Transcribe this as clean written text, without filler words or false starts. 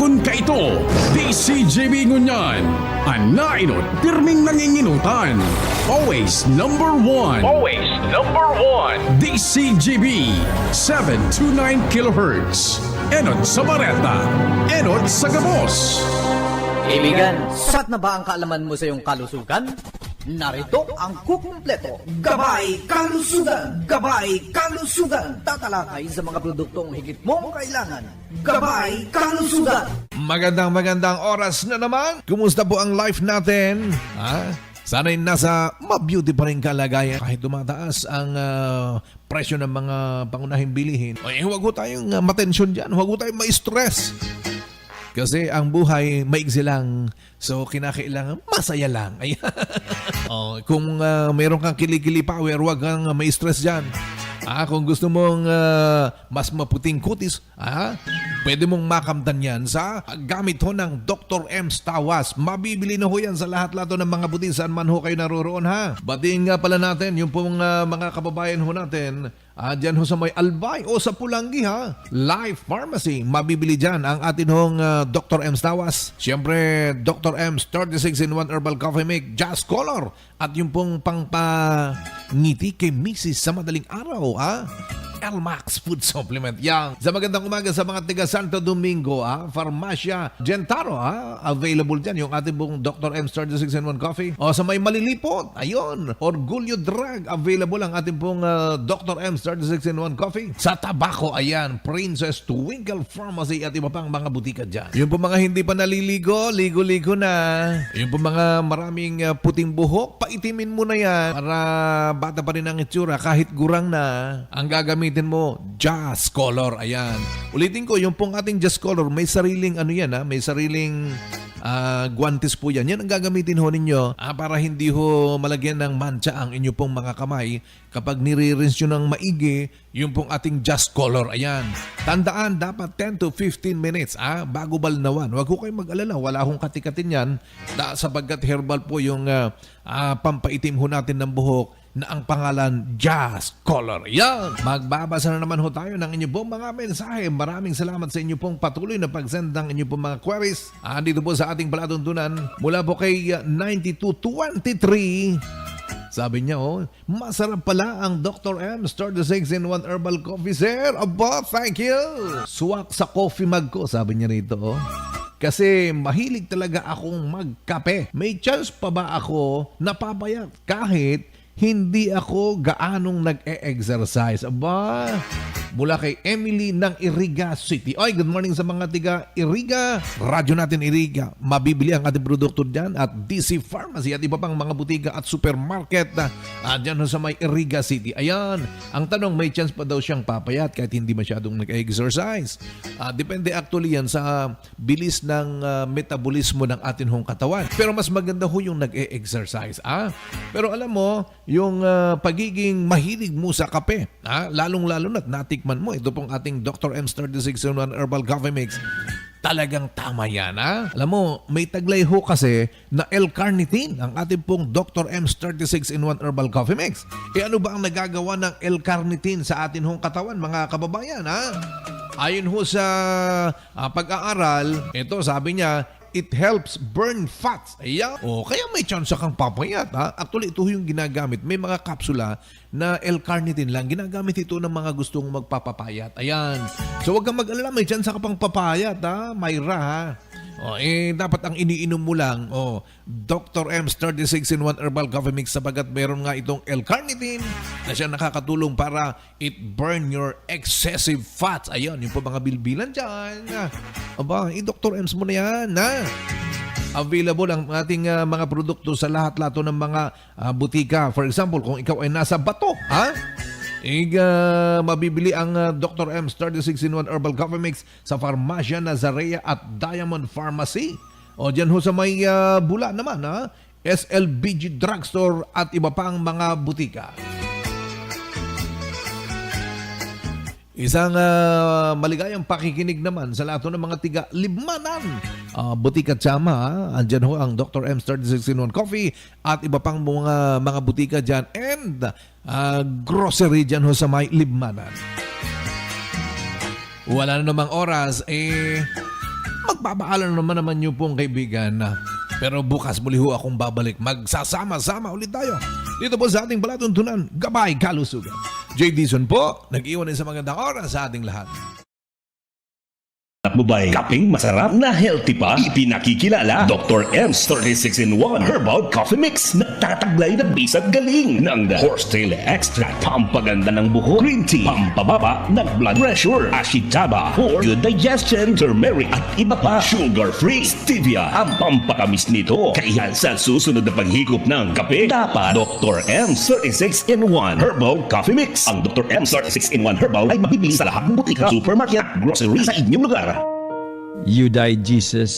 Dagon ka ito, DCJB Ngunyan. Anainot, pirming nanginginutan. Always number one. Always number one. DCGB 729 kHz. Enot sa Bareta. Enot sa Gabos. Kaibigan, sapat na ba ang kaalaman mo sa iyong kalusugan? Narito ang kukumpleto. Gabay Kalusugan! Gabay Kalusugan! Tatalakay sa mga produktong higit mong kailangan. Gabay Kalusugan! Magandang oras na naman. Kumusta po ang life natin? Sana'y nasa mabeauty pa rin kalagayan kahit tumataas ang presyo ng mga pangunahing bilihin. Ay, huwag ho tayong matensyon dyan. Huwag ho tayong ma-stress. Kasi ang buhay maigsi lang. So kinakailangan masaya lang. Ayan. Kung meron kang kilikili power, huwag kang may stress dyan. Kung gusto mong mas maputing kutis, pwede mong makamtan yan sa gamit ho ng Dr. M's Tawas. Mabibili na ho yan sa lahat-lato ng mga buti saan man ho kayo naroroon ha. Batiin nga pala natin yung pong mga kababayan ho natin dyan ho sa may Albay o sa Pulangi ha. Life Pharmacy. Mabibili dyan ang atin hong Dr. M's Tawas. Siyempre, Dr. M's 36-in-1 Herbal Coffee Make Just Color. At yung pong pangpangiti kay Mrs. sa madaling araw L-Max Food Supplement. Yang sa magandang umaga sa mga taga Santo Domingo, Farmacia Gentaro, available dyan yung ating pong Dr. M 36-in-1 Coffee. O sa may Malilipot, ayun, Orgulyo Drug, available ang ating pong Dr. M 36-in-1 Coffee. Sa Tabaco, ayan, Princess Twinkle Pharmacy at iba pang mga butika dyan. Yung po mga hindi pa naliligo, ligo-ligo na. Yung po mga maraming puting buhok, paitimin mo na yan para bata pa rin ang itsura kahit gurang na. Ang gagamitin mo, Just Color. Ayan. Ulitin ko, yung pong ating Just Color, may sariling may sariling guantes po yan. Yan ang gagamitin ho ninyo para hindi ho malagyan ng mancha ang inyo pong mga kamay kapag nire-rinse nyo ng maigi yung pong ating Just Color. Ayan. Tandaan, dapat 10 to 15 minutes bago balnawan. Huwag ho kayong mag-alala. Wala hong katikatin yan sapagkat herbal po yung pampaitim ho natin ng buhok na ang pangalan Just Color. Yan! Magbabasa na naman ho tayo ng inyo pong mga mensahe. Maraming salamat sa inyo pong patuloy na pagsend ng inyo pong mga queries. Dito po sa ating palatuntunan mula po kay 9223. Sabi niya, masarap pala ang Dr. M 36-in-1 Herbal Coffee, sir. Aba, thank you. Suwak sa coffee mug ko, sabi niya rito, Kasi mahilig talaga akong magkape. May chance pa ba ako napapayat kahit hindi ako gaanong nag-e-exercise? Aba, mula kay Emily ng Iriga City. Oy, good morning sa mga tiga Iriga. Radyo natin Iriga. Mabibili ang ating produkto dyan at DC Pharmacy at iba pang mga butika at supermarket dyan sa may Iriga City. Ayan, ang tanong, may chance pa daw siyang papayat kahit hindi masyadong nag-exercise. Depende actually yan sa bilis ng metabolismo ng atin hong katawan. Pero mas maganda ho yung nag-e-exercise. Pero alam mo, yung pagiging mahilig mo sa kape, lalong-lalo na't natikman mo ito pong ating Dr. M's 36-in-1 Herbal Coffee Mix, talagang tama yan. Alam mo, may taglay ho kasi na L-carnitine ang ating pong Dr. M's 36-in-1 Herbal Coffee Mix. Ano ba ang nagagawa ng L-carnitine sa atin hong katawan, mga kababayan? Ayon ho sa pag-aaral, ito sabi niya, it helps burn fats. Ayan. Kaya may chance kang papayat. Actually, ito yung ginagamit. May mga kapsula na L-carnitine lang. Ginagamit ito ng mga gustong magpapapayat. Ayan. So, huwag kang mag-alala. May chance ka pang papayat, Mayra, dapat ang iniinom mo lang, Dr. M's 36-in-1 Herbal Coffee Mix sapagat meron nga itong L-carnitine na siya nakakatulong para it burn your excessive fats. Ayan, yung po mga bilbilan dyan. Dr. M's mo na yan, Available ang ating mga produkto sa lahat-lato ng mga butika. For example, kung ikaw ay nasa Bato, mabibili ang Dr. M's 36-in-1 Herbal Coffee Mix sa Farmacia Nazarea at Diamond Pharmacy. Dyan ho sa may Bula naman, SLBG Drugstore at iba pang mga butika. Isang maligayang pakikinig naman sa lahat ng mga tiga Libmanan. Butika Chama, andyan ho ang Dr. M's 36-in-1 Coffee at iba pang mga butika dyan and grocery dyan ho sa may Libmanan. Wala na namang oras, magpapaalam naman niyo pong kaibigan na pero bukas muli ho akong babalik. Magsasama-sama ulit tayo. Dito po sa ating palatuntunan, Gabay Kalusugan. Jay Dizon po, nag-iwan din sa magandang oras sa ating lahat. Mo ba'y kaping masarap na healthy pa? Ipinakikilala Dr. M's 36-in-1 Herbal Coffee Mix. Nagtataglay na bisat galing ng horsetail extract, pampaganda ng buhok, green tea, pampababa ng blood pressure, ashitaba for good digestion, turmeric at iba pa. Sugar-free, stevia ang pampakamis nito. Kaya sa susunod na paghigop ng kape, dapat Dr. M's 36-in-1 Herbal Coffee Mix. Ang Dr. M's 36-in-1 Herbal ay mabibili sa lahat ng butika, supermarket at grocery sa inyong lugar. You died, Jesus.